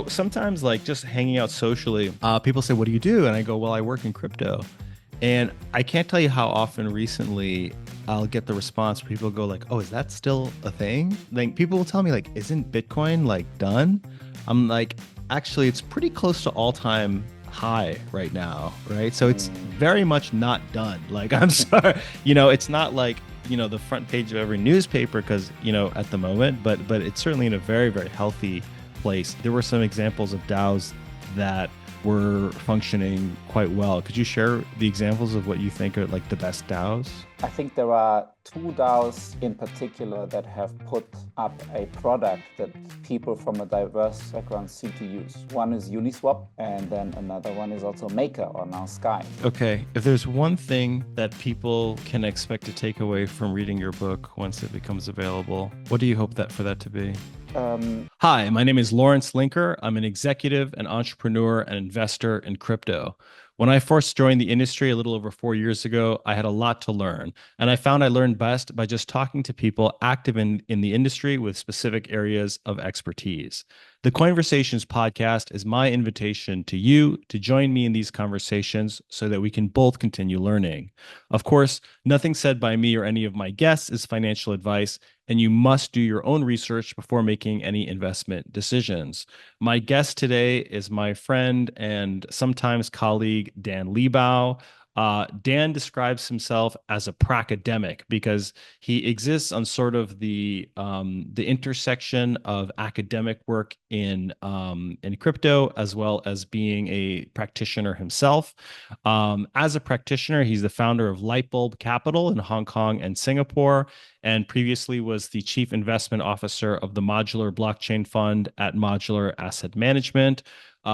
Sometimes like just hanging out socially, people say, "What do you do?" And I go, "Well, I work in crypto." And I can't tell you how often recently I'll get the response where people go like, "Oh, is that still a thing?" Like people will tell me like, "Isn't Bitcoin like done?" I'm like, "Actually, it's pretty close to all-time high right now, right? So it's very much not done." Like, I'm sorry, it's not like, the front page of every newspaper because, at the moment, but it's certainly in a very, very healthy place. There were some examples of DAOs that were functioning quite well. Could you share the examples of what you think are like the best DAOs? I think there are two DAOs in particular that have put up a product that people from a diverse background seem to use. One is Uniswap, and then another one is also Maker, or now Sky. Okay, if there's one thing that people can expect to take away from reading your book once it becomes available, what do you hope that for that to be? Hi, my name is Lawrence Linker. I'm an executive, an entrepreneur, and investor in crypto. When I first joined the industry a little over 4 years ago, I had a lot to learn. And I found I learned best by just talking to people active in the industry with specific areas of expertise. The Coinversations podcast is my invitation to you to join me in these conversations so that we can both continue learning. Of course, nothing said by me or any of my guests is financial advice, and you must do your own research before making any investment decisions. My guest today is my friend and sometimes colleague, Dan Liebau. Dan describes himself as a pracademic because he exists on sort of the intersection of academic work in crypto as well as being a practitioner himself. As a practitioner, he's the founder of Lightbulb Capital in Hong Kong and Singapore, and previously was the chief investment officer of the Modular Blockchain Fund at Modular Asset Management.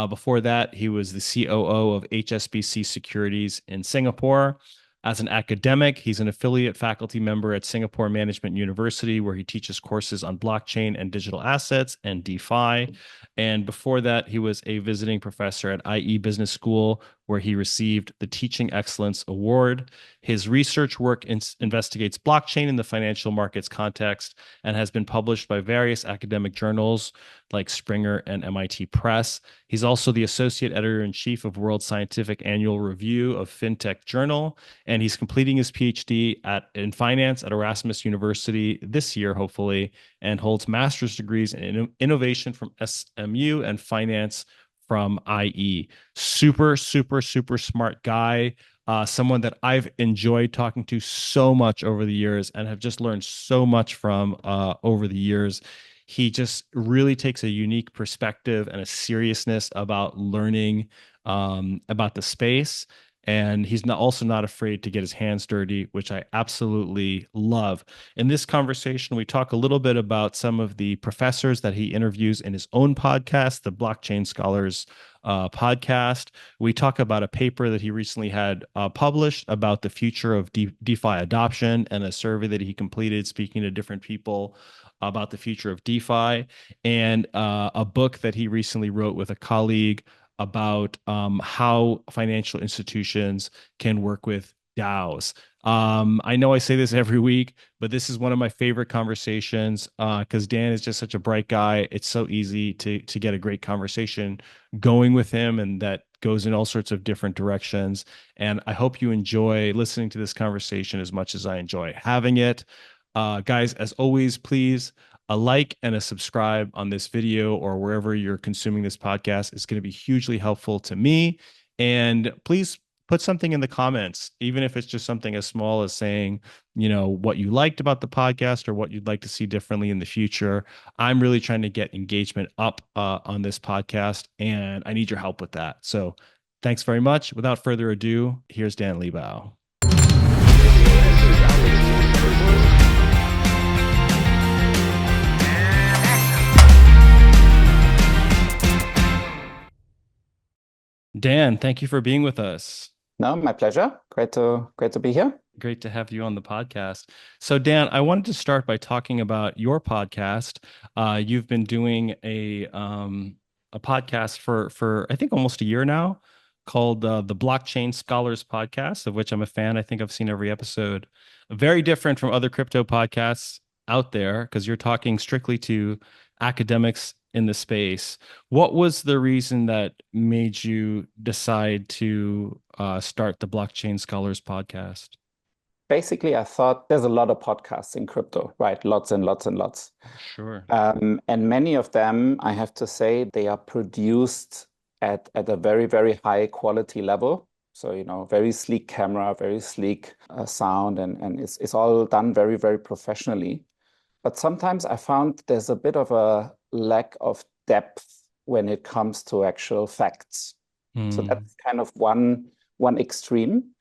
Before that, he was the COO of HSBC Securities in Singapore. As an academic, he's an affiliate faculty member at Singapore Management University, where he teaches courses on blockchain and digital assets and DeFi. And before that, he was a visiting professor at IE Business School, where he received the Teaching Excellence Award. His research work investigates blockchain in the financial markets context and has been published by various academic journals like Springer and MIT Press. He's also the associate editor-in-chief of World Scientific Annual Review of FinTech Journal, and he's completing his PhD in finance at Erasmus University this year, hopefully, and holds master's degrees in innovation from SMU and finance from IE. Super, super, super smart guy. Someone that I've enjoyed talking to so much over the years and have just learned so much from over the years. He just really takes a unique perspective and a seriousness about learning about the space. And he's also not afraid to get his hands dirty, which I absolutely love. In this conversation, we talk a little bit about some of the professors that he interviews in his own podcast, the Blockchain Scholars podcast. We talk about a paper that he recently had published about the future of DeFi adoption and a survey that he completed speaking to different people about the future of DeFi, and a book that he recently wrote with a colleague about how financial institutions can work with DAOs. I know I say this every week, but this is one of my favorite conversations because Dan is just such a bright guy. It's so easy to get a great conversation going with him, and that goes in all sorts of different directions. And I hope you enjoy listening to this conversation as much as I enjoy having it. Guys, as always, please a like and a subscribe on this video or wherever you're consuming this podcast is going to be hugely helpful to me. And please put something in the comments, even if it's just something as small as saying, what you liked about the podcast or what you'd like to see differently in the future. I'm really trying to get engagement up on this podcast, and I need your help with that. So thanks very much. Without further ado, here's Dan Liebau. Dan, thank you for being with us. No, my pleasure. Great to be here. Great to have you on the podcast. So, Dan, I wanted to start by talking about your podcast. You've been doing a podcast for I think almost a year now, called the Blockchain Scholars Podcast, of which I'm a fan. I think I've seen every episode. Very different from other crypto podcasts out there because you're talking strictly to academics in the space. What was the reason that made you decide to start the Blockchain Scholars podcast? Basically, I thought there's a lot of podcasts in crypto, right? Lots and lots and lots. Sure. And many of them, I have to say, they are produced at a very, very high quality level. So, very sleek camera, very sleek sound, and it's all done very, very professionally. But sometimes I found there's a bit of a lack of depth when it comes to actual facts. So that's kind of one extreme.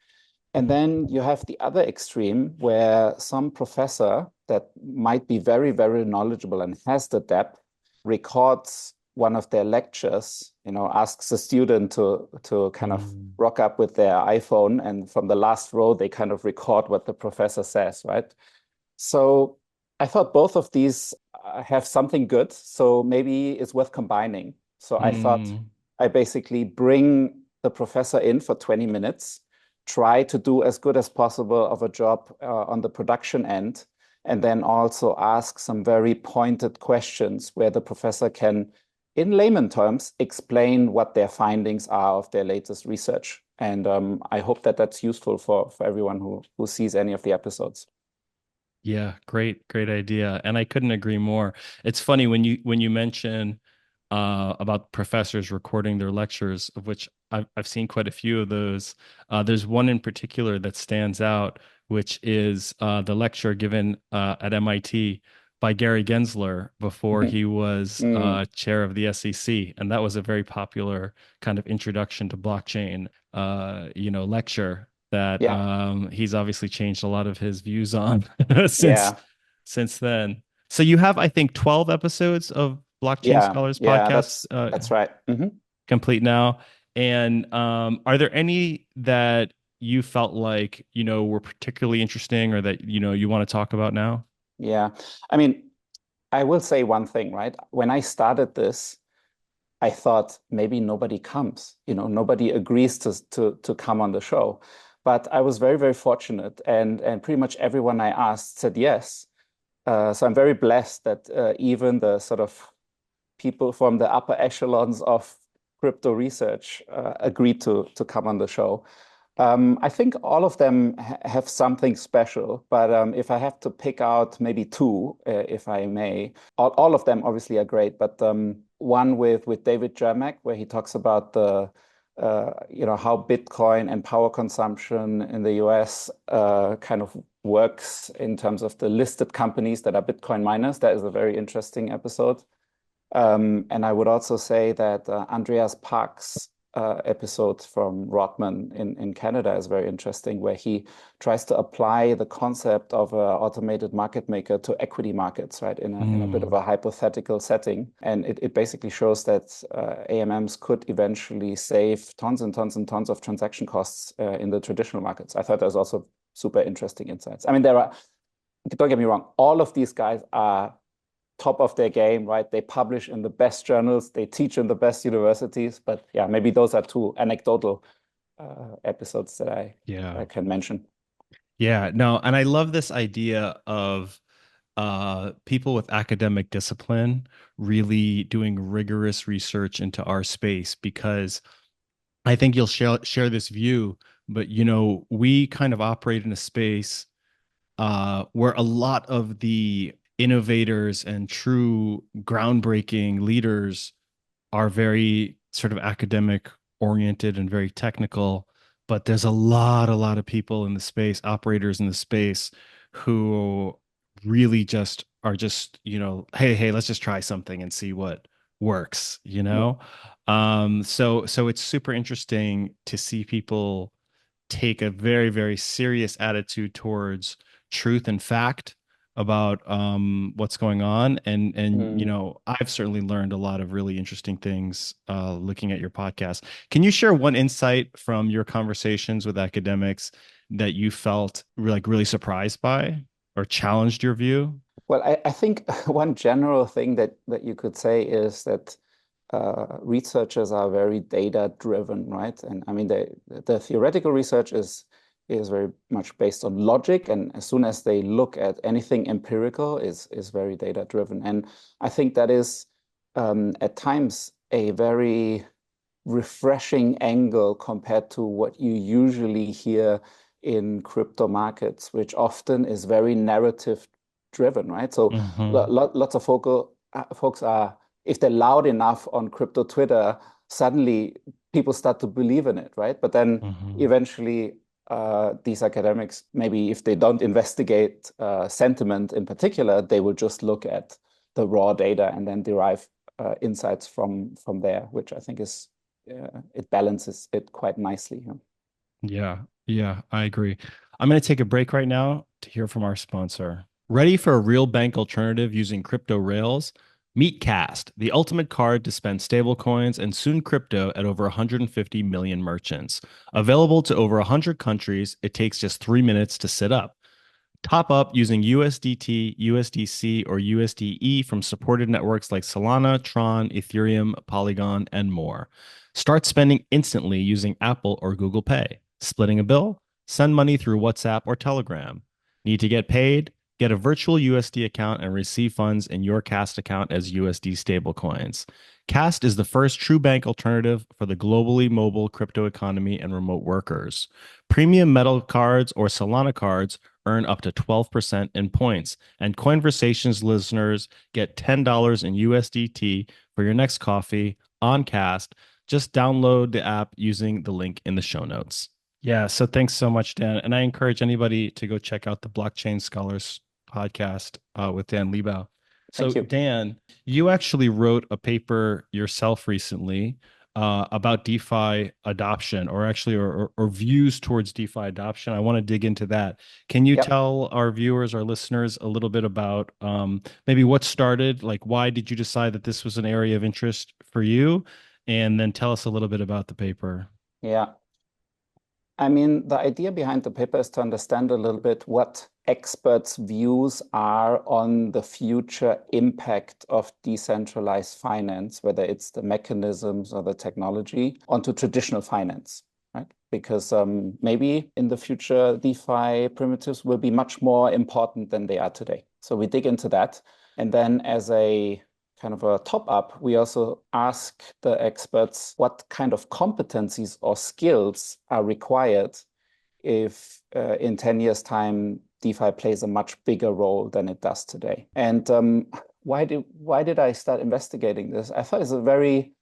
And then you have the other extreme where some professor that might be very, very knowledgeable and has the depth records one of their lectures, asks a student to kind of rock up with their iPhone, and from the last row, they kind of record what the professor says, right? So I thought both of these have something good, so maybe it's worth combining. So I thought I basically bring the professor in for 20 minutes, try to do as good as possible of a job on the production end, and then also ask some very pointed questions where the professor can, in layman terms, explain what their findings are of their latest research. And I hope that that's useful for everyone who sees any of the episodes. Yeah, great idea. And I couldn't agree more. It's funny when you mention about professors recording their lectures, of which I've seen quite a few of those. There's one in particular that stands out, which is the lecture given at MIT by Gary Gensler before he was chair of the SEC, and that was a very popular kind of introduction to blockchain, lecture that he's obviously changed a lot of his views on since then. So you have, I think, 12 episodes of Blockchain Scholars podcast. That's right. Complete now. And are there any that you felt like, were particularly interesting or that, you want to talk about now? Yeah. I mean, I will say one thing, right? When I started this, I thought maybe nobody comes, nobody agrees to come on the show. But I was very, very fortunate, and pretty much everyone I asked said yes. So I'm very blessed that even the sort of people from the upper echelons of crypto research agreed to come on the show. I think all of them have something special, but if I have to pick out maybe two, if I may, all of them obviously are great, but one with David Jermack, where he talks about the how Bitcoin and power consumption in the US kind of works in terms of the listed companies that are Bitcoin miners. That is a very interesting episode. And I would also say that Andreas Park's episode from Rodman in Canada is very interesting, where he tries to apply the concept of an automated market maker to equity markets, right, in a bit of a hypothetical setting. And it basically shows that AMMs could eventually save tons and tons and tons of transaction costs in the traditional markets. I thought that was also super interesting insights. I mean, don't get me wrong, all of these guys are top of their game, right? They publish in the best journals, they teach in the best universities. But yeah, maybe those are two anecdotal episodes that I can mention. Yeah, no, and I love this idea of people with academic discipline really doing rigorous research into our space, because I think you'll share this view, but we kind of operate in a space where a lot of the innovators and true groundbreaking leaders are very sort of academic oriented and very technical, but there's a lot of people in the space, operators in the space, who really just are just, hey, let's just try something and see what works, so it's super interesting to see people take a very, very serious attitude towards truth and fact about what's going on, and I've certainly learned a lot of really interesting things looking at your podcast. Can you share one insight from your conversations with academics that you felt really surprised by or challenged your view? Well, I think one general thing that you could say is that researchers are very data driven, right? And I mean, the theoretical research is very much based on logic, and as soon as they look at anything empirical is very data driven. And I think that is at times a very refreshing angle compared to what you usually hear in crypto markets, which often is very narrative driven, right? So lots of folks are, if they're loud enough on crypto Twitter, suddenly people start to believe in it, right? But then eventually these academics, maybe if they don't investigate sentiment in particular, they will just look at the raw data and then derive insights from there, which I think is it balances it quite nicely. Yeah, I agree. I'm going to take a break right now to hear from our sponsor. Ready for a real bank alternative using crypto rails? Meet Cast, the ultimate card to spend stablecoins and soon crypto at over 150 million merchants. Available to over 100 countries, it takes just 3 minutes to set up. Top up using USDT, USDC, or USDE from supported networks like Solana, Tron, Ethereum, Polygon, and more. Start spending instantly using Apple or Google Pay. Splitting a bill? Send money through WhatsApp or Telegram. Need to get paid? Get a virtual USD account and receive funds in your Cast account as USD stablecoins. Cast is the first true bank alternative for the globally mobile crypto economy and remote workers. Premium metal cards or Solana cards earn up to 12% in points, and Coinversations listeners get $10 in USDT for your next coffee on Cast. Just download the app using the link in the show notes. Yeah, so thanks so much, Dan. And I encourage anybody to go check out the Blockchain Scholars podcast with Dan Liebau. So, Thank you. Dan, you actually wrote a paper yourself recently about DeFi adoption, or actually, or views towards DeFi adoption. I want to dig into that. Can you tell our viewers, our listeners, a little bit about maybe what started? Like, why did you decide that this was an area of interest for you? And then tell us a little bit about the paper. Yeah. I mean, the idea behind the paper is to understand a little bit what experts' views are on the future impact of decentralized finance, whether it's the mechanisms or the technology, onto traditional finance, right? Because maybe in the future, DeFi primitives will be much more important than they are today. So we dig into that. And then as a kind of a top up, we also ask the experts what kind of competencies or skills are required if in 10 years' time, DeFi plays a much bigger role than it does today. And why did I start investigating this? I thought it's a very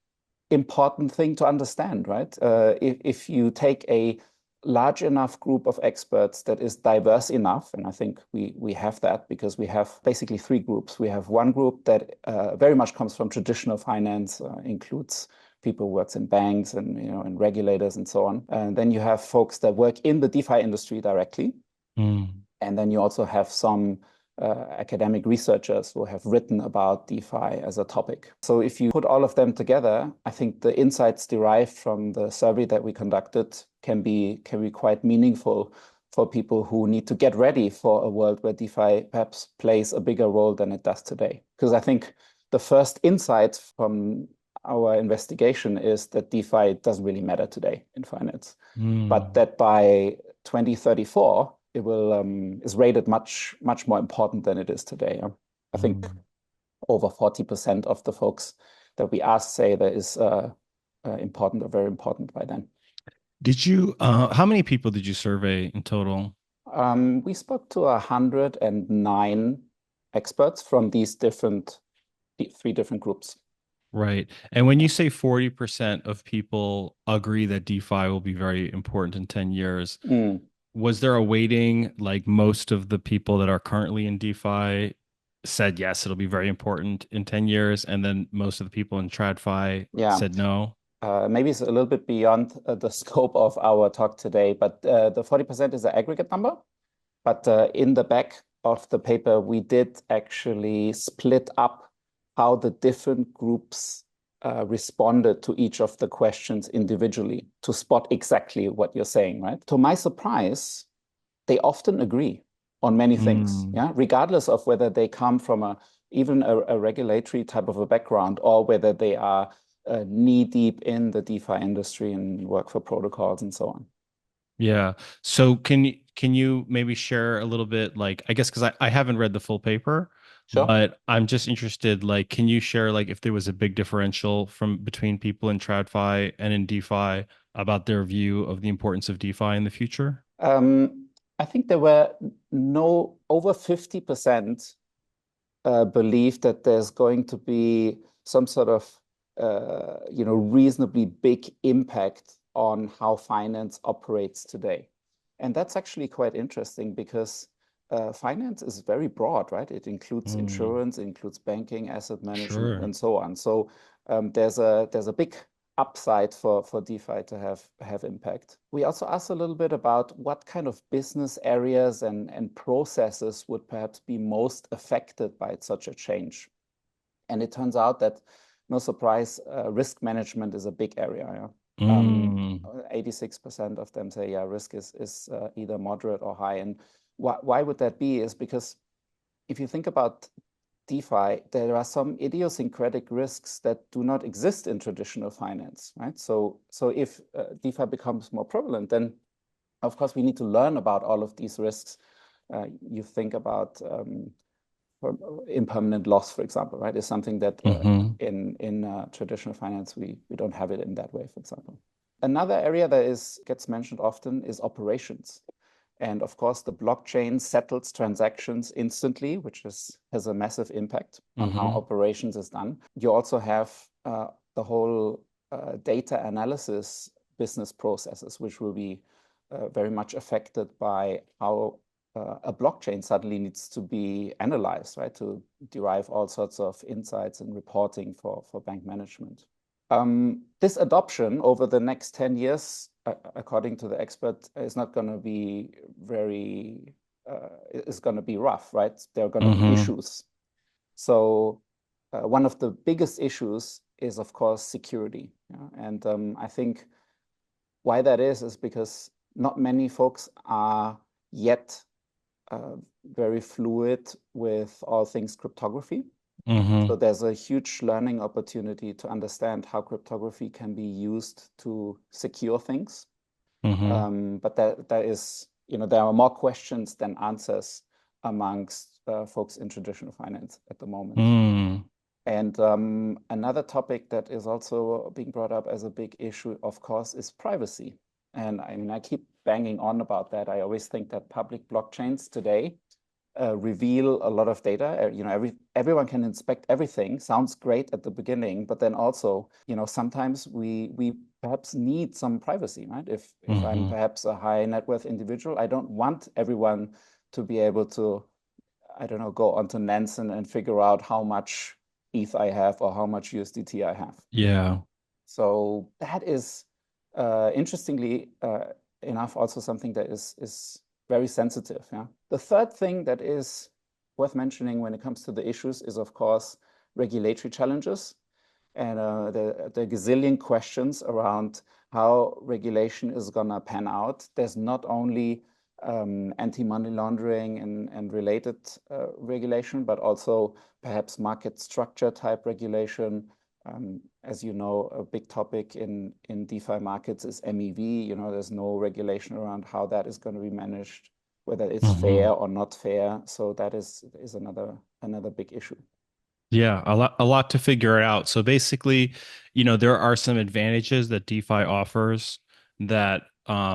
important thing to understand, right? If you take a large enough group of experts that is diverse enough, and I think we have that because we have basically three groups. We have one group that very much comes from traditional finance, includes people who works in banks and and regulators and so on. And then you have folks that work in the DeFi industry directly, and then you also have some academic researchers who have written about DeFi as a topic. So if you put all of them together, I think the insights derived from the survey that we conducted can be quite meaningful for people who need to get ready for a world where DeFi perhaps plays a bigger role than it does today. Because I think the first insight from our investigation is that DeFi doesn't really matter today in finance, but that by 2034, it will is rated much more important than it is today. I think over 40% of the folks that we asked say that is important or very important by then. Did you? How many people did you survey in total? We spoke to 109 experts from these three different groups. Right. And when you say 40% of people agree that DeFi will be very important in 10 years, was there a weighting, like most of the people that are currently in DeFi said, yes, it'll be very important in 10 years, and then most of the people in TradFi said no? Maybe it's a little bit beyond the scope of our talk today, but the 40% is an aggregate number. But in the back of the paper, we did actually split up how the different groups responded to each of the questions individually to spot exactly what you're saying, right? To my surprise, they often agree on many things, regardless of whether they come from even a regulatory type of a background or whether they are knee deep in the DeFi industry and work for protocols and so on. Yeah. So can you maybe share a little bit, like, I guess, because I haven't read the full paper, Sure. but I'm just interested, like, can you share like if there was a big differential from between people in TradFi and in DeFi about their view of the importance of DeFi in the future? I think there were no over 50% believe that there's going to be some sort of reasonably big impact on how finance operates today. And that's actually quite interesting because finance is very broad, right? It includes Mm, insurance, it includes banking, asset management, sure. and so on. So there's a big upside for DeFi to have impact. We also asked a little bit about what kind of business areas and processes would perhaps be most affected by such a change. And it turns out that, no surprise, risk management is a big area. Yeah? Mm, 86% of them say, yeah, risk is either moderate or high. And why would that be? Is because if you think about DeFi, there are some idiosyncratic risks that do not exist in traditional finance, right? So if DeFi becomes more prevalent, then of course we need to learn about all of these risks. You think about impermanent loss, for example, right? Is something that mm-hmm, in traditional finance we don't have it in that way, for example. Another area that gets mentioned often is operations. And of course, the blockchain settles transactions instantly, which has a massive impact on how mm-hmm, operations is done. You also have the whole data analysis business processes, which will be very much affected by how a blockchain suddenly needs to be analyzed, right, to derive all sorts of insights and reporting for bank management. This adoption over the next 10 years, according to the expert, is not going to be is going to be rough, right? There are going to be mm-hmm. issues. So one of the biggest issues is, of course, security. Yeah? And I think why that is because not many folks are yet very fluid with all things cryptography. Mm-hmm. So there's a huge learning opportunity to understand how cryptography can be used to secure things. Mm-hmm. But there is, there are more questions than answers amongst folks in traditional finance at the moment. Mm. And another topic that is also being brought up as a big issue, of course, is privacy. And I mean, I keep banging on about that. I always think that public blockchains today reveal a lot of data. Everyone can inspect everything. Sounds great at the beginning, but then also, sometimes we perhaps need some privacy, right? If I'm Mm-hmm. perhaps a high net worth individual, I don't want everyone to be able to, I don't know, go onto Nansen and figure out how much ETH I have or how much USDT I have. Yeah. So that is, interestingly enough, also something that is very sensitive. Yeah. The third thing that is worth mentioning when it comes to the issues is, of course, regulatory challenges and the gazillion questions around how regulation is going to pan out. There's not only anti-money laundering and related regulation, but also perhaps market structure type regulation. As you know, a big topic in DeFi markets is MEV. There's no regulation around how that is going to be managed, whether it's Mm-hmm. fair or not fair. So that is another big issue. Yeah, a lot to figure out. So basically, there are some advantages that DeFi offers that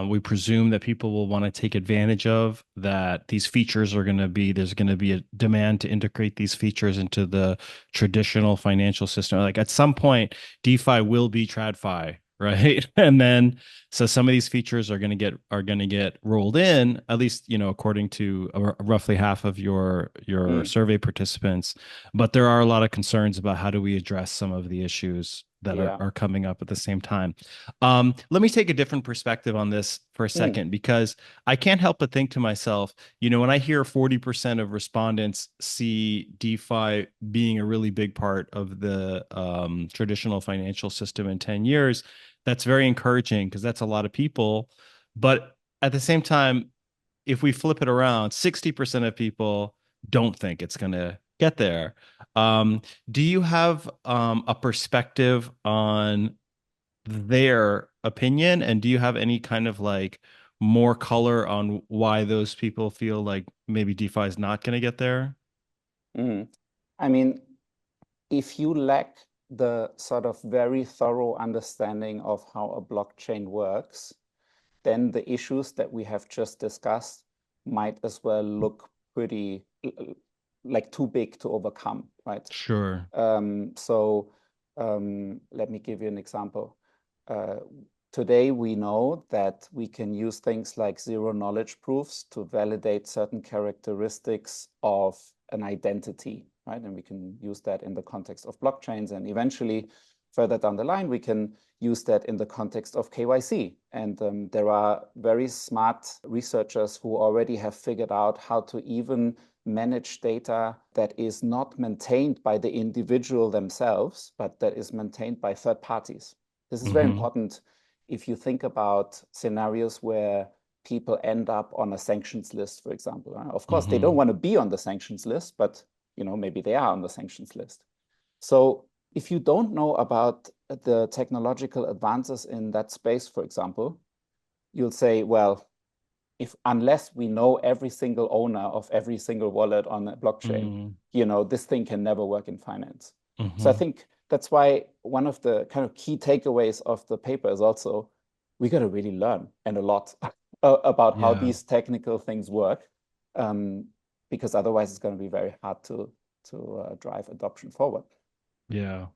we presume that people will want to take advantage of, that these features are going to be, there's going to be a demand to integrate these features into the traditional financial system. Like at some point, DeFi will be TradFi, right? And then so some of these features are going to get rolled in, at least, according to roughly half of your Mm, survey participants. But there are a lot of concerns about how do we address some of the issues that are, yeah. are coming up at the same time. Let me take a different perspective on this for a Mm, second, because I can't help but think to myself, when I hear 40% of respondents see DeFi being a really big part of the traditional financial system in 10 years, that's very encouraging because that's a lot of people. But at the same time, if we flip it around, 60% of people don't think it's going to get there. Um, do you have a perspective on their opinion? And do you have any kind of like more color on why those people feel like maybe DeFi is not going to get there? mm. I mean, if you lack the sort of very thorough understanding of how a blockchain works, then the issues that we have just discussed might as well look pretty like too big to overcome, right? Sure. Let me give you an example. Today, we know that we can use things like zero knowledge proofs to validate certain characteristics of an identity, right? And we can use that in the context of blockchains. And eventually, further down the line, we can use that in the context of KYC. And there are very smart researchers who already have figured out how to even manage data that is not maintained by the individual themselves, but that is maintained by third parties. This is very important if you think about scenarios where people end up on a sanctions list, for example. Of course, they don't want to be on the sanctions list, but maybe they are on the sanctions list. So if you don't know about the technological advances in that space, for example, you'll say, well, unless we know every single owner of every single wallet on a blockchain, this thing can never work in finance. So I think that's why one of the kind of key takeaways of the paper is also we got to really learn and a lot about how these technical things work, because otherwise it's going to be very hard to drive adoption forward. Yeah.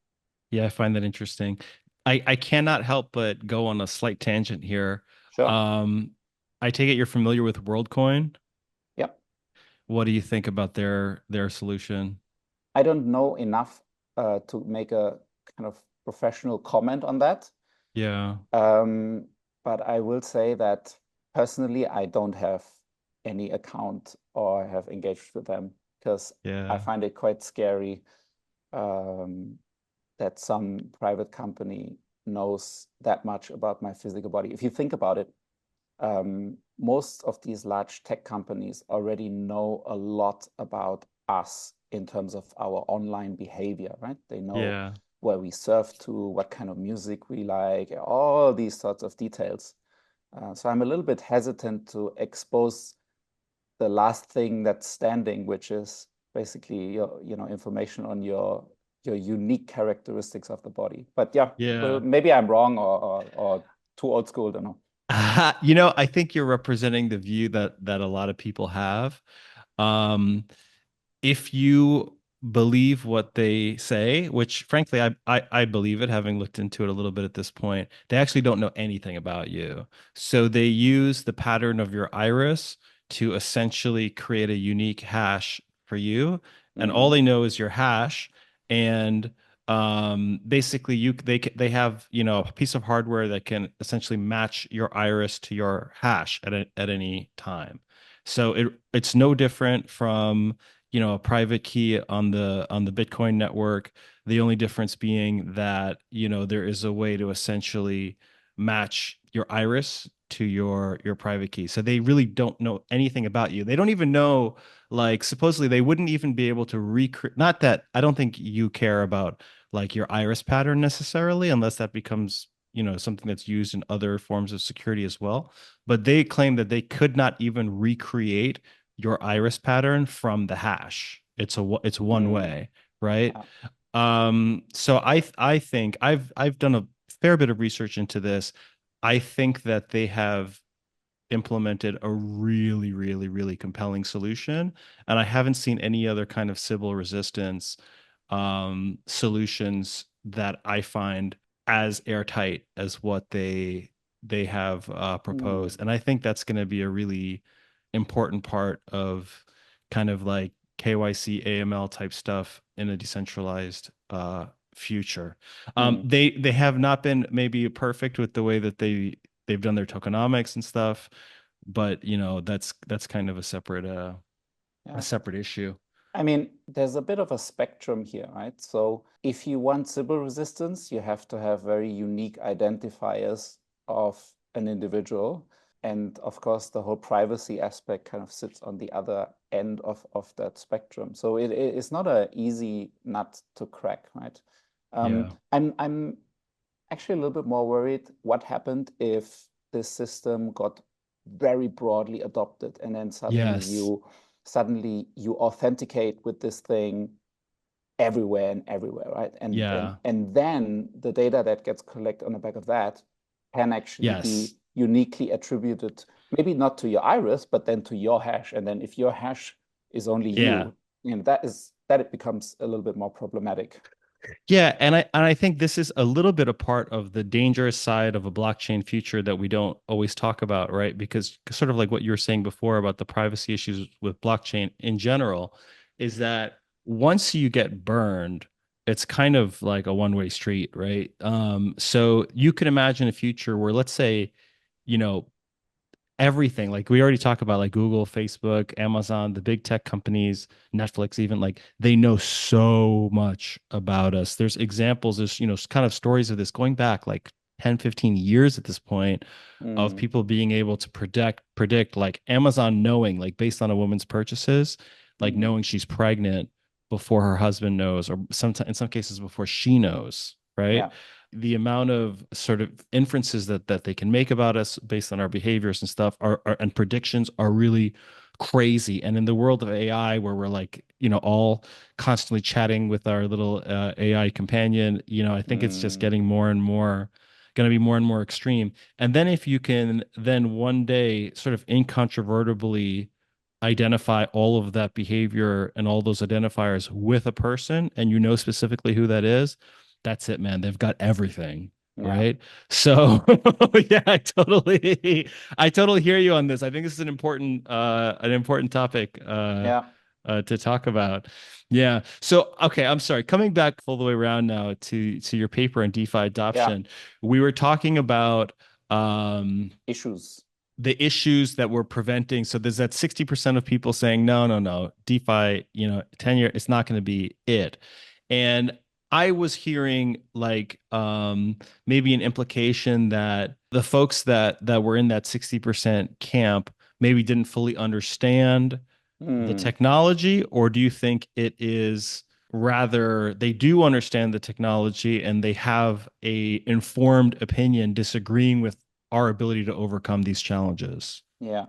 Yeah, I find that interesting. I cannot help but go on a slight tangent here. Sure. I take it you're familiar with WorldCoin. Yep. What do you think about their solution? I don't know enough to make a kind of professional comment on that. Yeah. But I will say that personally, I don't have any account or have engaged with them because I find it quite scary that some private company knows that much about my physical body. If you think about it, most of these large tech companies already know a lot about us in terms of our online behavior, right? They know where we surf to, what kind of music we like, all these sorts of details. So I'm a little bit hesitant to expose the last thing that's standing, which is basically your, information on your unique characteristics of the body. But well, maybe I'm wrong or too old school, don't know. I think you're representing the view that a lot of people have. If you believe what they say, which frankly I believe it, having looked into it a little bit at this point, they actually don't know anything about you. So they use the pattern of your iris to essentially create a unique hash for you, and all they know is your hash. And basically they have a piece of hardware that can essentially match your iris to your hash at any time. So it's no different from a private key on the Bitcoin network. The only difference being that there is a way to essentially match your iris to your private key. So they really don't know anything about you. They don't even know, like, supposedly they wouldn't even be able to recreate. Not that I don't think you care about like your iris pattern necessarily, unless that becomes something that's used in other forms of security as well. But they claim that they could not even recreate your iris pattern from the hash. It's one way, right? So I think I've done a fair bit of research into this. I think that they have implemented a really, really, really compelling solution, and I haven't seen any other kind of Sybil resistance solutions that I find as airtight as what they have proposed. And I think that's going to be a really important part of kind of like KYC AML type stuff in a decentralized future. They have not been maybe perfect with the way that they've done their tokenomics and stuff, but that's kind of a separate issue. I mean, there's a bit of a spectrum here, right? So if you want Sybil resistance, you have to have very unique identifiers of an individual. And of course, the whole privacy aspect kind of sits on the other end of that spectrum. So it's not an easy nut to crack, right? I'm actually a little bit more worried what happened if this system got very broadly adopted and then suddenly you authenticate with this thing everywhere and everywhere, right? Yeah. And then the data that gets collected on the back of that can actually be Yes. uniquely attributed, maybe not to your iris, but then to your hash. And then if your hash is only Yeah. that it becomes a little bit more problematic. Yeah, and I think this is a little bit a part of the dangerous side of a blockchain future that we don't always talk about, right? Because sort of like what you were saying before about the privacy issues with blockchain in general, is that once you get burned, it's kind of like a one-way street, right? So you could imagine a future where, let's say, you know, everything like we already talked about, like Google, Facebook, Amazon, the big tech companies, Netflix, even, like they know so much about us. There's examples, there's kind of stories of this going back like 10, 15 years at this point, of people being able to predict like Amazon knowing, like based on a woman's purchases, like knowing she's pregnant before her husband knows, or sometimes in some cases before she knows, right? Yeah. The amount of sort of inferences that they can make about us based on our behaviors and stuff are and predictions are really crazy. And in the world of AI, where we're like, all constantly chatting with our little AI companion, I think it's just getting more and more going to be more and more extreme. And then if you can then one day sort of incontrovertibly identify all of that behavior and all those identifiers with a person, and specifically who that is, that's it, man. They've got everything, Yeah. right? So yeah, I totally hear you on this. I think this is an important topic Yeah. to talk about. Yeah. So okay, I'm sorry. Coming back all the way around now to your paper on DeFi Yeah. adoption, we were talking about Issues. the issues that were preventing. So there's that 60% of people saying, no, no, no, DeFi, 10-year, it's not going to be it. And I was hearing like maybe an implication that the folks that were in that 60% camp maybe didn't fully understand the technology, or do you think it is rather they do understand the technology and they have a informed opinion disagreeing with our ability to overcome these challenges? Yeah.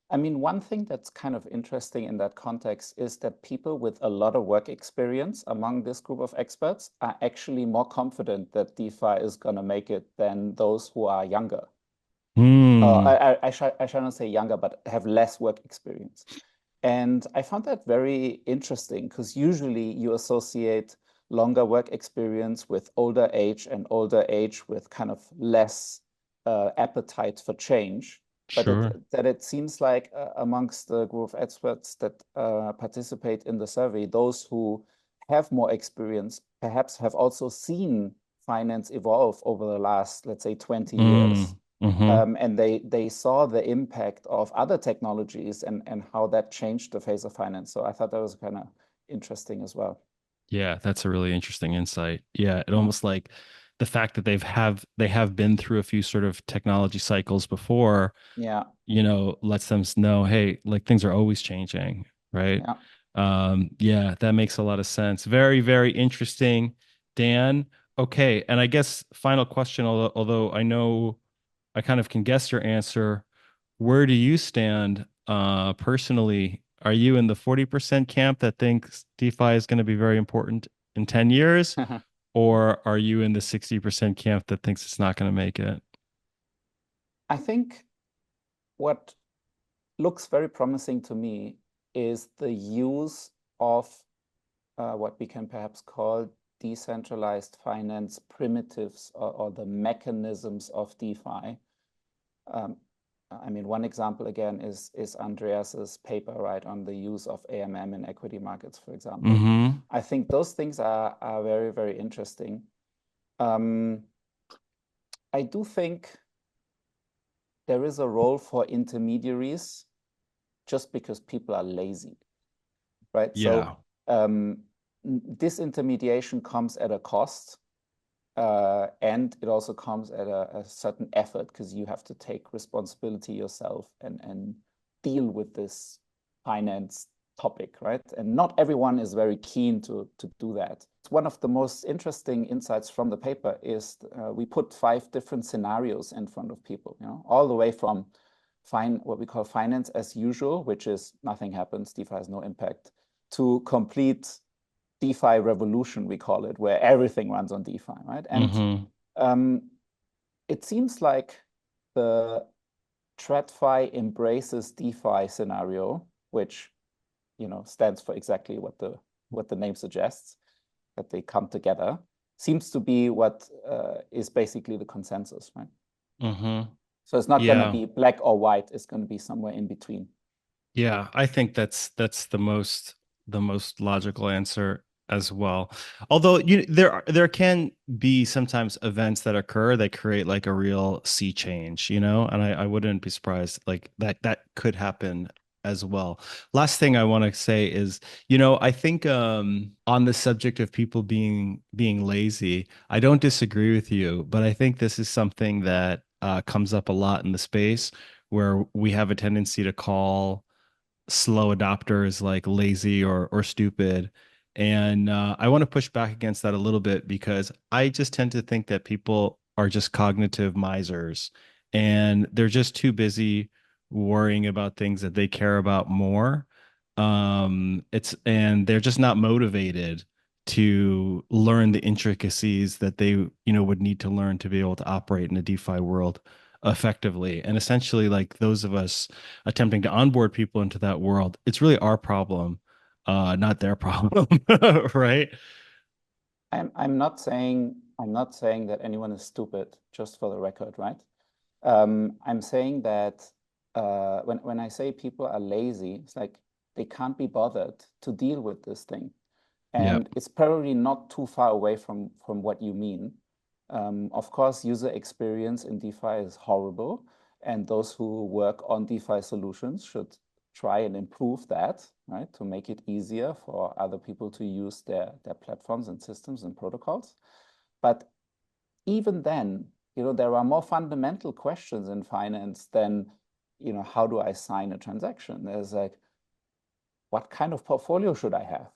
I mean, one thing that's kind of interesting in that context is that people with a lot of work experience among this group of experts are actually more confident that DeFi is going to make it than those who are younger. Hmm. I shall not say younger, but have less work experience. And I found that very interesting because usually you associate longer work experience with older age, and older age with kind of less appetite for change. But Sure. it seems like amongst the group of experts that participate in the survey, those who have more experience perhaps have also seen finance evolve over the last, let's say, 20 Mm. years. Hmm. And they saw the impact of other technologies and how that changed the face of finance. So I thought that was kind of interesting as well. Yeah, that's a really interesting insight. Yeah, it Mm. almost like the fact that they have been through a few sort of technology cycles before, Yeah, lets them know, hey, like things are always changing, right? yeah. Yeah, that makes a lot of sense. Very, very interesting, Dan. Okay, and I guess final question, although I know I kind of can guess your answer, where do you stand personally? Are you in the 40% camp that thinks DeFi is going to be very important in 10 years, or are you in the 60% camp that thinks it's not going to make it? I think what looks very promising to me is the use of what we can perhaps call decentralized finance primitives, or the mechanisms of DeFi. Um, I mean, one example again is Andreas's paper, right, on the use of AMM in equity markets, for example. Mm-hmm. I think those things are very, very interesting. Um, I do think there is a role for intermediaries just because people are lazy, right? So Yeah. disintermediation comes at a cost. And it also comes at a certain effort because you have to take responsibility yourself and deal with this finance topic, right? And not everyone is very keen to do that. One of the most interesting insights from the paper is we put 5 different scenarios in front of people, all the way from what we call finance as usual, which is nothing happens, DeFi has no impact, to complete DeFi revolution, we call it, where everything runs on DeFi, right? And um, it seems like the TradFi embraces DeFi scenario, which stands for exactly what the name suggests, that they come together, seems to be what is basically the consensus, right? So it's not going to be black or white. It's going to be somewhere in between. Yeah, I think that's the most logical answer as well. Although there can be sometimes events that occur that create like a real sea change, and I wouldn't be surprised like that could happen as well. Last thing I want to say is, I think on the subject of people being lazy, I don't disagree with you, but I think this is something that comes up a lot in the space where we have a tendency to call slow adopters like lazy or stupid. And I want to push back against that a little bit because I just tend to think that people are just cognitive misers and they're just too busy worrying about things that they care about more. And they're just not motivated to learn the intricacies that they, would need to learn to be able to operate in a DeFi world effectively. And essentially, like those of us attempting to onboard people into that world, it's really our problem, not their problem, right? I'm not saying that anyone is stupid, just for the record, right? I'm saying that when I say people are lazy, it's like they can't be bothered to deal with this thing. Yeah. And it's probably not too far away from what you mean. Of course, user experience in DeFi is horrible, and those who work on DeFi solutions should try and improve that, right, to make it easier for other people to use their platforms and systems and protocols. But even then, there are more fundamental questions in finance than, how do I sign a transaction? There's like, what kind of portfolio should I have?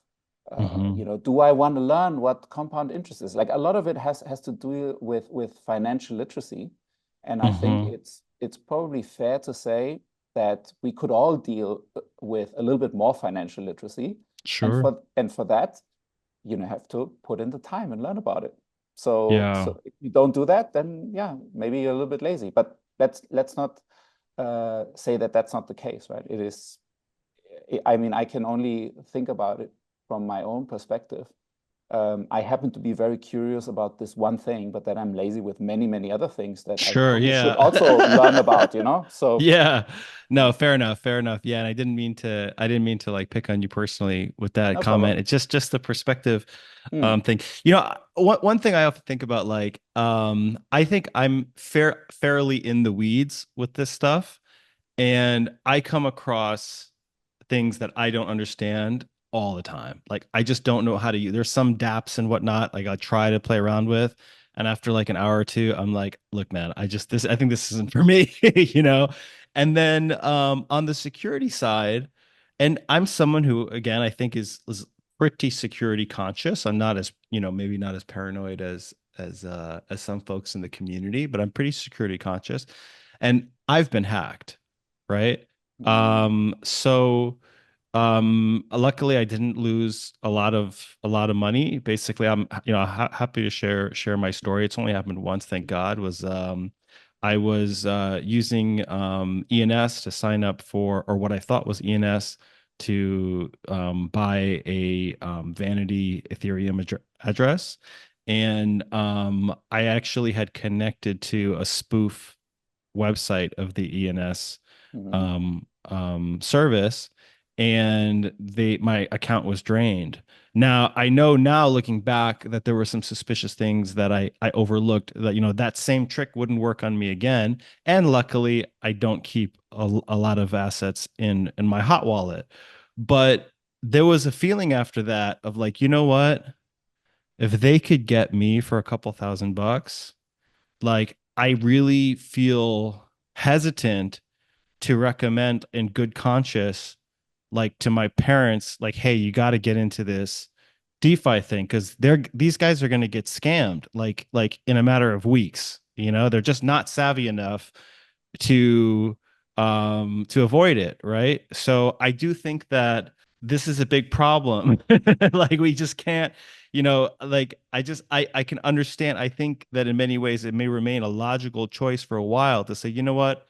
Do I want to learn what compound interest is? Like a lot of it has to do with financial literacy, and I think it's probably fair to say that we could all deal with a little bit more financial literacy, Sure. and for that, have to put in the time and learn about it. So Yeah. so if you don't do that, then yeah, maybe you're a little bit lazy. But let's not say that that's not the case, right? It is. I mean, I can only think about it from my own perspective. I happen to be very curious about this one thing, but then I'm lazy with many, many other things that I Sure. probably should Yeah. also learn about, So Yeah. yeah, No, fair enough. Fair enough. Yeah. And I didn't mean to like pick on you personally with that no comment. problem. It's just the perspective Mm, thing. One thing I often think about, like, I think I'm fairly in the weeds with this stuff. And I come across things that I don't understand all the time. Like I just don't know how to use. There's some dApps and whatnot. Like I try to play around with, and after like an hour or two, I'm like, look, man, I think this isn't for me, you know. And then on the security side, and I'm someone who, again, I think is pretty security conscious. I'm not as, maybe not as paranoid as some folks in the community, but I'm pretty security conscious. And I've been hacked, right? mm, So luckily I didn't lose a lot of money. Basically, I'm happy to share my story. It's only happened once, thank God. Was I was using ENS to sign up for, or what I thought was ENS, to buy a vanity Ethereum address. And I actually had connected to a spoof website of the ENS mm, service, and my account was drained. Now I know, now looking back, that there were some suspicious things that I overlooked, that that same trick wouldn't work on me again. And luckily I don't keep a lot of assets in my hot wallet. But there was a feeling after that of like, what? If they could get me for a couple $1,000, like I really feel hesitant to recommend in good conscience, like to my parents, like, hey, you got to get into this DeFi thing because these guys are going to get scammed like in a matter of weeks. They're just not savvy enough to avoid it, right? So I do think that this is a big problem. Like we just can't, like I can understand. I think that in many ways it may remain a logical choice for a while to say, you know what,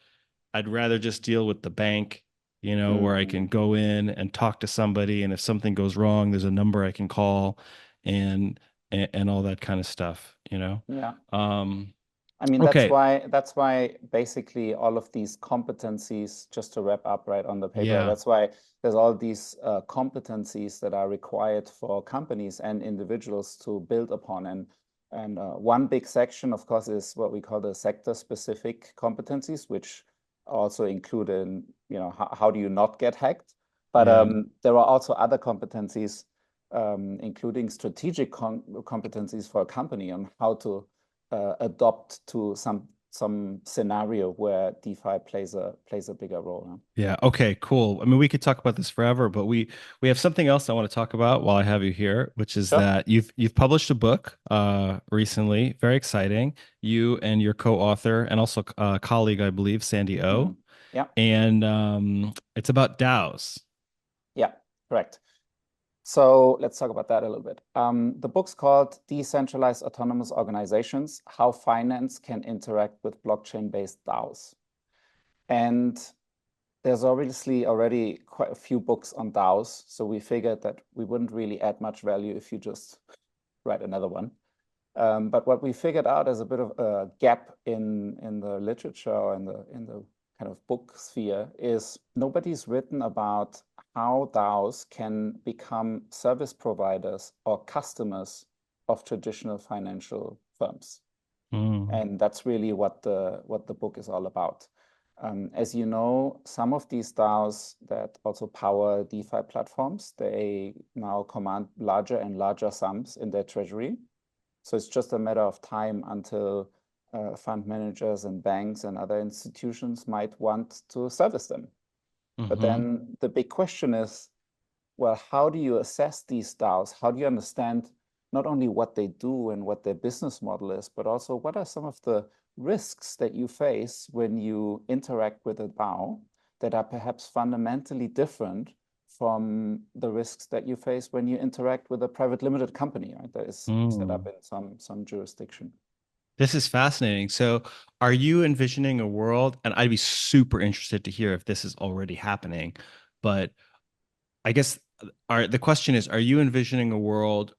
I'd rather just deal with the bank, where I can Mm, go in and talk to somebody, and if something goes wrong, there's a number I can call, and and all that kind of stuff. yeah. Um, I mean, okay, that's why basically all of these competencies, just to wrap up right on the paper, yeah. that's why there's all these competencies that are required for companies and individuals to build upon. And one big section, of course, is what we call the sector-specific competencies, which also include in, how do you not get hacked? But Yeah. there are also other competencies, including strategic competencies for a company on how to adopt to some scenario where DeFi plays a bigger role. Huh? Yeah. Okay, cool. I mean, we could talk about this forever, but we have something else I want to talk about while I have you here, which is Sure. that you've published a book recently, very exciting. You and your co-author and also colleague, I believe, Sandy O. Mm. Yeah. And it's about DAOs. Yeah. Correct. So let's talk about that a little bit. The book's called Decentralized Autonomous Organizations: How Finance Can Interact with Blockchain-Based DAOs. And there's obviously already quite a few books on DAOs, so we figured that we wouldn't really add much value if you just write another one. But what we figured out as a bit of a gap in the literature and in the kind of book sphere is nobody's written about how DAOs can become service providers or customers of traditional financial firms. Mm. And that's really what the book is all about. As you know, some of these DAOs that also power DeFi platforms, they now command larger and larger sums in their treasury. So it's just a matter of time until fund managers and banks and other institutions might want to service them. But Hmm. then the big question is, well, how do you assess these DAOs? How do you understand not only what they do and what their business model is, but also what are some of the risks that you face when you interact with a DAO that are perhaps fundamentally different from the risks that you face when you interact with a private limited company, right, that is set up Mm. in some jurisdiction. This is fascinating. So, are you envisioning a world, and I'd be super interested to hear if this is already happening, but I guess the question is, are you envisioning a world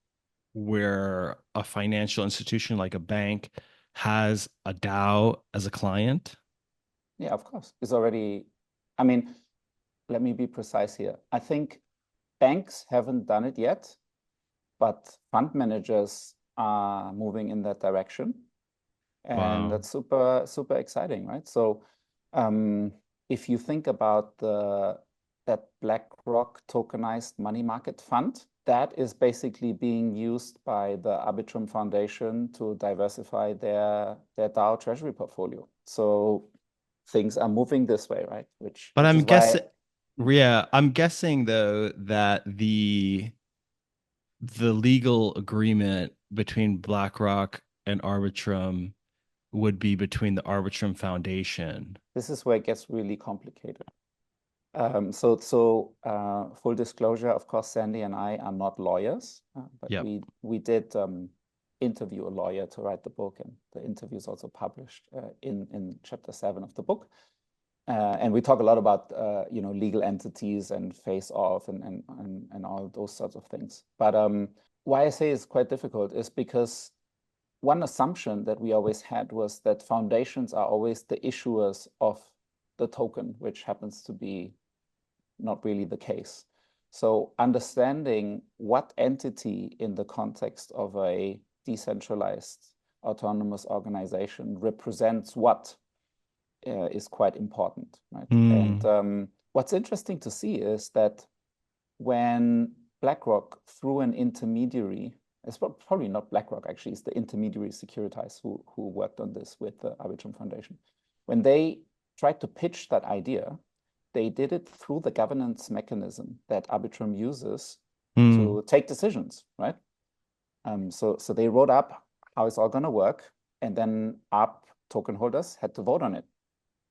where a financial institution like a bank has a DAO as a client? Yeah, of course. It's already, I mean, let me be precise here. I think banks haven't done it yet, but fund managers are moving in that direction. And Wow. that's super, super exciting, right? So if you think about that BlackRock tokenized money market fund, that is basically being used by the Arbitrum Foundation to diversify their DAO treasury portfolio. So things are moving this way, right? Which But which I'm is why. guessing, yeah, I'm guessing though that the legal agreement between BlackRock and Arbitrum would be between the Arbitrum Foundation. This is where it gets really complicated. So full disclosure, of course, Sandy and I are not lawyers, but Yep. we did interview a lawyer to write the book, and the interview is also published in chapter 7 of the book. And we talk a lot about legal entities and face off and all those sorts of things. But why I say it's quite difficult is because one assumption that we always had was that foundations are always the issuers of the token, which happens to be not really the case. So understanding what entity in the context of a decentralized autonomous organization represents what is quite important, right? And Mm. what's interesting to see is that when BlackRock, through an intermediary, it's probably not BlackRock, actually, it's the intermediary Securities who worked on this with the Arbitrum Foundation. When they tried to pitch that idea, they did it through the governance mechanism that Arbitrum uses Mm. to take decisions, right? So they wrote up how it's all going to work, and then ARP token holders had to vote on it.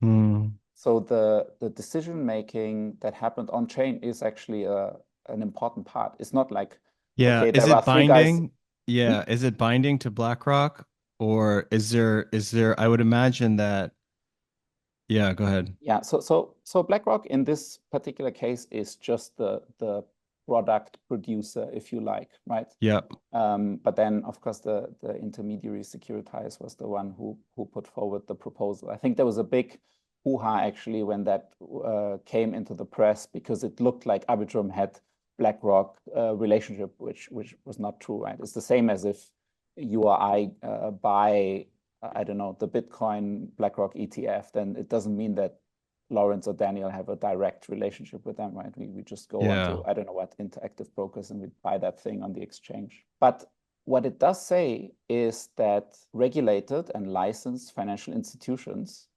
Mm. So the decision making that happened on chain is actually a an important part. It's not like, Yeah. okay, Is there are it three guys. binding? Hmm? Yeah. Is it binding to BlackRock? Or is there, I would imagine that, yeah, go ahead. Yeah, so BlackRock in this particular case is just the product producer, if you like, right? Yep. But then, of course, the intermediary Securitize was the one who put forward the proposal. I think there was a big hoo-ha actually when that came into the press because it looked like Arbitrum had BlackRock relationship, which was not true, right? It's the same as if you or I buy, I don't know, the Bitcoin BlackRock ETF, then it doesn't mean that Lawrence or Daniel have a direct relationship with them, right? We just go Yeah. onto, I don't know what, interactive brokers and we buy that thing on the exchange. But what it does say is that regulated and licensed financial institutions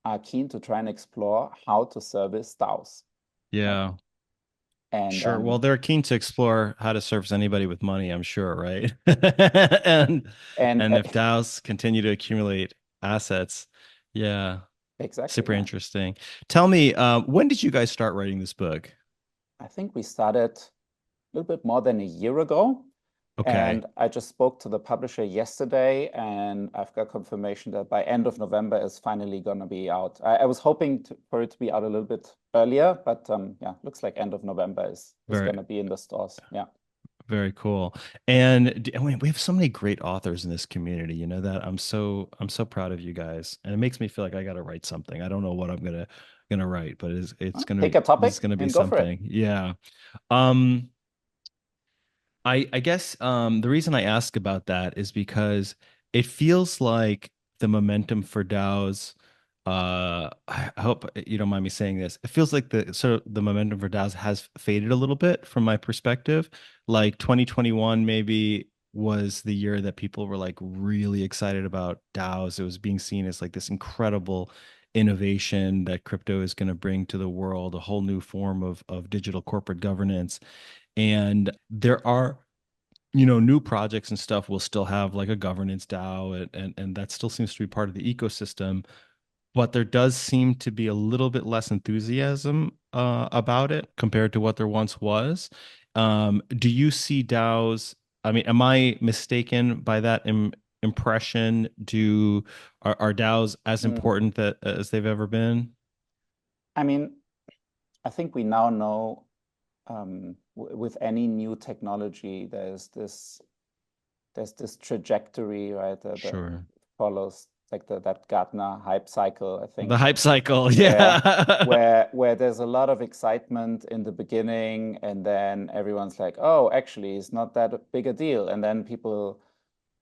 are keen to try and explore how to service DAOs. Right? Yeah. And Sure. Well, they're keen to explore how to service anybody with money, I'm sure, right? And and and if DAOs continue to accumulate assets, yeah, exactly, super yeah. interesting. Tell me, when did you guys start writing this book? I think we started a little bit more than a year ago. Okay, And I just spoke to the publisher yesterday, and I've got confirmation that by end of November is finally going to be out. I was hoping for it to be out a little bit earlier, but yeah, looks like end of November is very, going to be in the stores. Yeah. very cool. And we have so many great authors in this community. You know that I'm so proud of you guys, and it makes me feel like I got to write something. I don't know what I'm gonna write, but it's Well, gonna pick a this is topic gonna be and go for it. something. Yeah. Um. I guess the reason I ask about that is because it feels like the momentum for DAOs. I hope you don't mind me saying this. It feels like the momentum for DAOs has faded a little bit from my perspective. Like 2021 maybe was the year that people were like really excited about DAOs. It was being seen as like this incredible innovation that crypto is going to bring to the world, a whole new form of digital corporate governance. And there are, new projects and stuff will still have like a governance DAO, and that still seems to be part of the ecosystem. But there does seem to be a little bit less enthusiasm about it compared to what there once was. Do you see DAOs? I mean, am I mistaken by that impression? Are DAOs as Mm. important as they've ever been? I mean, I think we now know with any new technology, there's this trajectory, right? The Sure. follows like that Gartner hype cycle, I The think, hype cycle, where yeah. where there's a lot of excitement in the beginning, and then everyone's like, oh, actually, it's not that big a deal. And then people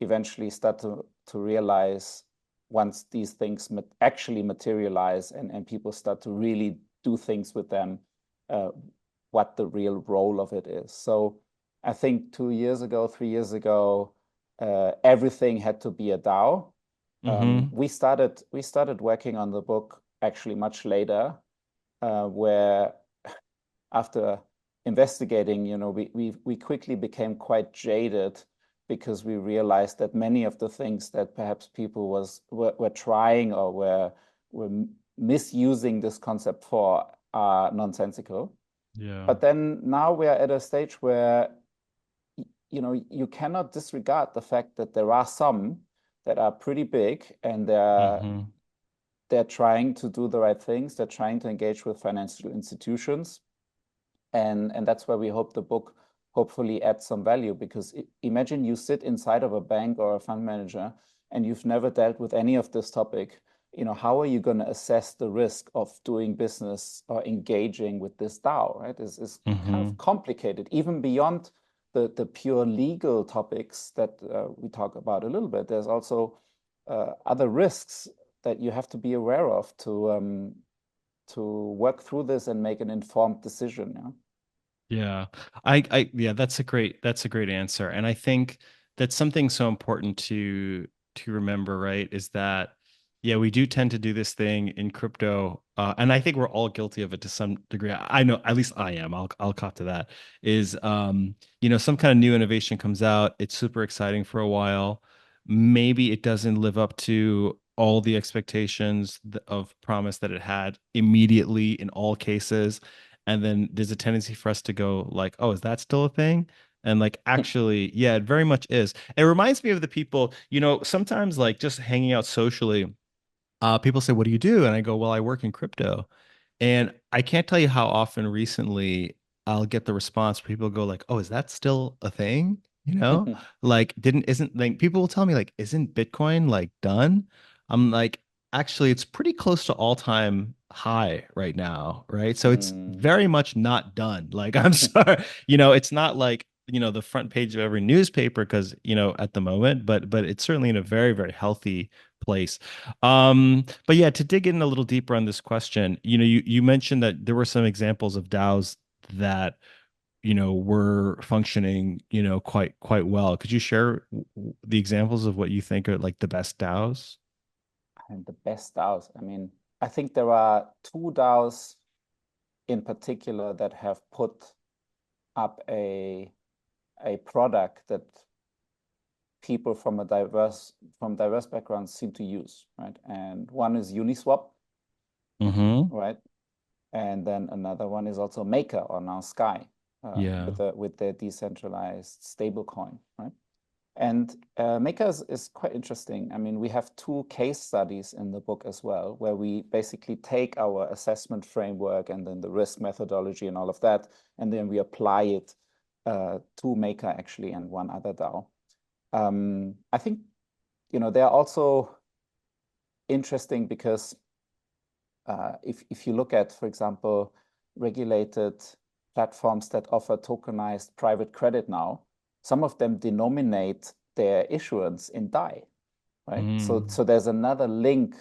eventually start to realize once these things actually materialize and people start to really do things with them, uh, what the real role of it is. So I think 2 years ago, 3 years ago, everything had to be a DAO. Hmm. We started working on the book actually much later, where after investigating, we quickly became quite jaded because we realized that many of the things that perhaps people were trying or were misusing this concept for are nonsensical. Yeah. But then now we are at a stage where you cannot disregard the fact that there are some that are pretty big and Hmm. they're trying to do the right things. They're trying to engage with financial institutions. And that's where we hope the book hopefully adds some value, because imagine you sit inside of a bank or a fund manager and you've never dealt with any of this topic. How are you going to assess the risk of doing business or engaging with this DAO, right? Is kind of Hmm. complicated, even beyond the pure legal topics that we talk about a little bit. There's also other risks that you have to be aware of to work through this and make an informed decision. Yeah. Yeah. Yeah, that's a great answer. And I think that's something so important to remember, right? Is that, yeah, we do tend to do this thing in crypto. And I think we're all guilty of it to some degree. I know, at least I am. I'll cop to that. Is some kind of new innovation comes out, it's super exciting for a while. Maybe it doesn't live up to all the expectations of promise that it had immediately in all cases. And then there's a tendency for us to go like, oh, is that still a thing? And like, actually, yeah, it very much is. It reminds me of the people, sometimes like just hanging out socially, people say, what do you do? And I go, well, I work in crypto. And I can't tell you how often recently I'll get the response where people go like, "Oh, is that still a thing?" Like didn't isn't like people will tell me like, "Isn't Bitcoin like done?" I'm like, "Actually, it's pretty close to all-time high right now, right? So it's Mm, very much not done." Like, I'm sorry, it's not like, the front page of every newspaper because, at the moment, but it's certainly in a very, very healthy place. But yeah, to dig in a little deeper on this question, you mentioned that there were some examples of DAOs that, were functioning, quite well. Could you share the examples of what you think are like the best DAOs? and the best DAOs. I mean, I think there are two DAOs in particular that have put up a product that people from diverse backgrounds seem to use, right? And one is Uniswap, Mm-hmm. right? And then another one is also Maker or now Sky, Yeah. with their decentralized stablecoin, right? And Maker is quite interesting. I mean, we have two case studies in the book as well, where we basically take our assessment framework and then the risk methodology and all of that, and then we apply it to Maker actually and one other DAO. I think, they're also interesting because if you look at, for example, regulated platforms that offer tokenized private credit now, some of them denominate their issuance in DAI, right? Mm. So there's another link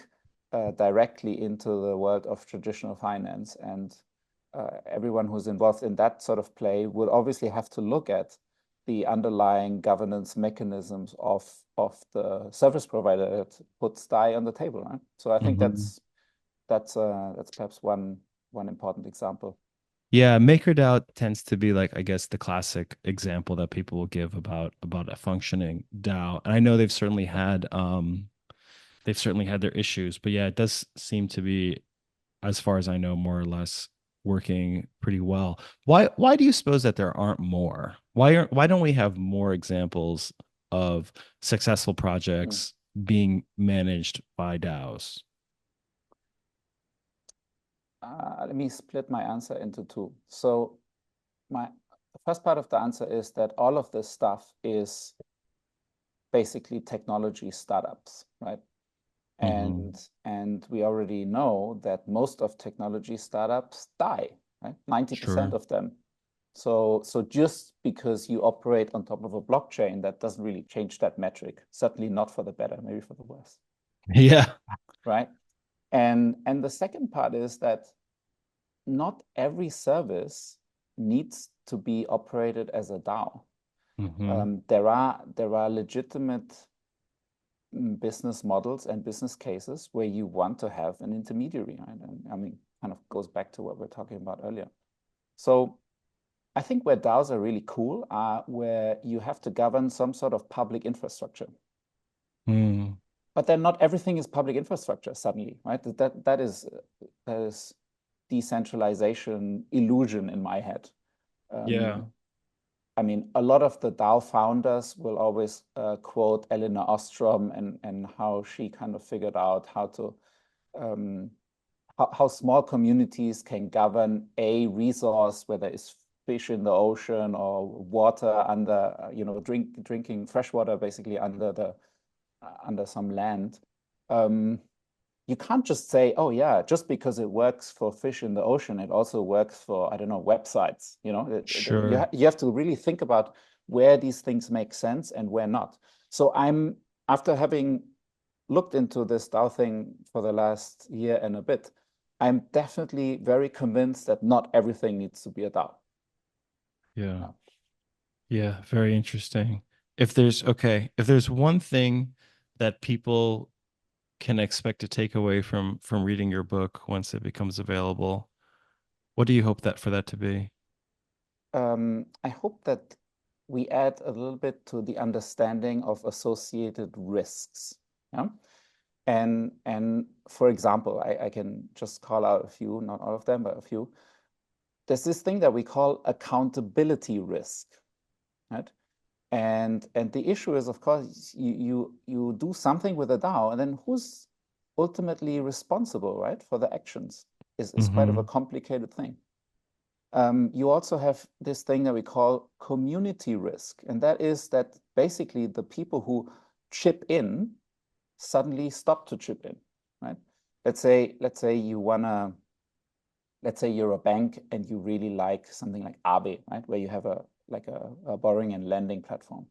directly into the world of traditional finance, and everyone who's involved in that sort of play will obviously have to look at the underlying governance mechanisms of the service provider that puts DAI on the table, right? So I think Mm-hmm. that's perhaps one important example. Yeah, MakerDAO tends to be like, I guess, the classic example that people will give about a functioning DAO. And I know they've certainly had their issues, but yeah, it does seem to be, as far as I know, more or less working pretty well. Why do you suppose that there aren't more? Why don't we have more examples of successful Mm. projects being managed by DAOs? Let me split my answer into two. So the first part of the answer is that all of this stuff is basically technology startups, right? Mm-hmm. And we already know that most of technology startups die, right? 90% Sure. of them. So just because you operate on top of a blockchain, that doesn't really change that metric. Certainly not for the better, maybe for the worse, Yeah. right? And the second part is that not every service needs to be operated as a DAO. Mm-hmm. There are legitimate business models and business cases where you want to have an intermediary, right? And I mean, kind of goes back to what we we're talking about earlier. So I think where DAOs are really cool are where you have to govern some sort of public infrastructure. Mm. But then not everything is public infrastructure suddenly, right? That is decentralization illusion in my head. Yeah. I mean, a lot of the DAO founders will always quote Elinor Ostrom and how she kind of figured out how to um, how small communities can govern a resource, whether it's fish in the ocean or water under, drinking fresh water basically under some land. Um, you can't just say, oh yeah, just because it works for fish in the ocean, it also works for, I don't know, websites. Sure. You have to really think about where these things make sense and where not. So after having looked into this DAO thing for the last year and a bit, I'm definitely very convinced that not everything needs to be a DAO. Yeah. Yeah. Yeah, very interesting. If there's one thing that people can expect to take away from reading your book once it becomes available, what do you hope that for that to be? I hope that we add a little bit to the understanding of associated risks. Yeah. And for example, I can just call out a few, not all of them, but a few. there's this thing that we call accountability risk, right? And the issue is, of course, you do something with a DAO, and then who's ultimately responsible, right, for the actions is quite of a complicated thing. You also have this thing that we call community risk, and that is that basically the people who chip in suddenly stop to chip in, right? Let's say you're a bank and you really like something like Aave, right, where you have a borrowing and lending platform.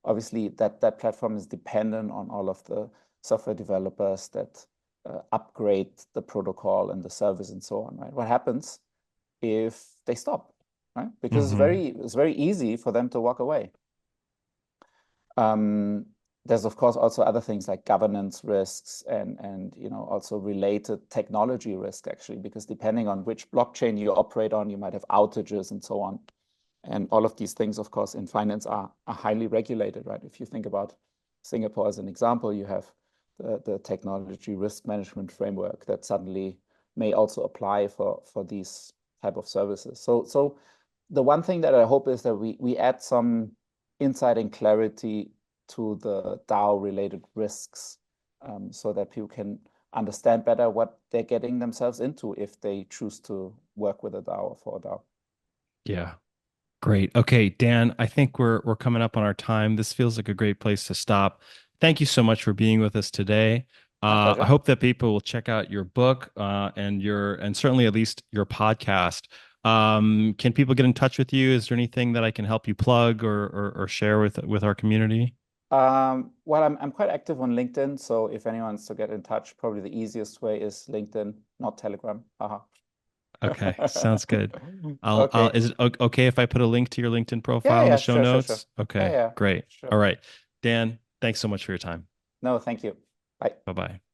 Obviously, that platform is dependent on all of the software developers that upgrade the protocol and the service and so on, right? What happens if they stop, right? Because it's very easy for them to walk away. There's of course also other things like governance risks and also related technology risk, actually, because depending on which blockchain you operate on, you might have outages and so on. And all of these things, of course, in finance are highly regulated, right? If you think about Singapore as an example, you have the technology risk management framework that suddenly may also apply for these type of services. So the one thing that I hope is that we add some insight and clarity to the DAO related risks, so that people can understand better what they're getting themselves into if they choose to work with a DAO or for a DAO. Yeah. Great. Okay, Dan, I think we're coming up on our time. This feels like a great place to stop. Thank you so much for being with us today. I hope that people will check out your book and certainly at least your podcast. Can people get in touch with you? Is there anything that I can help you plug or share with our community? Well, I'm quite active on LinkedIn, so if anyone wants to get in touch, probably the easiest way is LinkedIn, not Telegram. Okay, sounds good. Okay. Is it okay if I put a link to your LinkedIn profile in the show sure. notes? Okay, Yeah, great. sure. All right. Dan, thanks so much for your time. No, thank you. Bye. Bye-bye.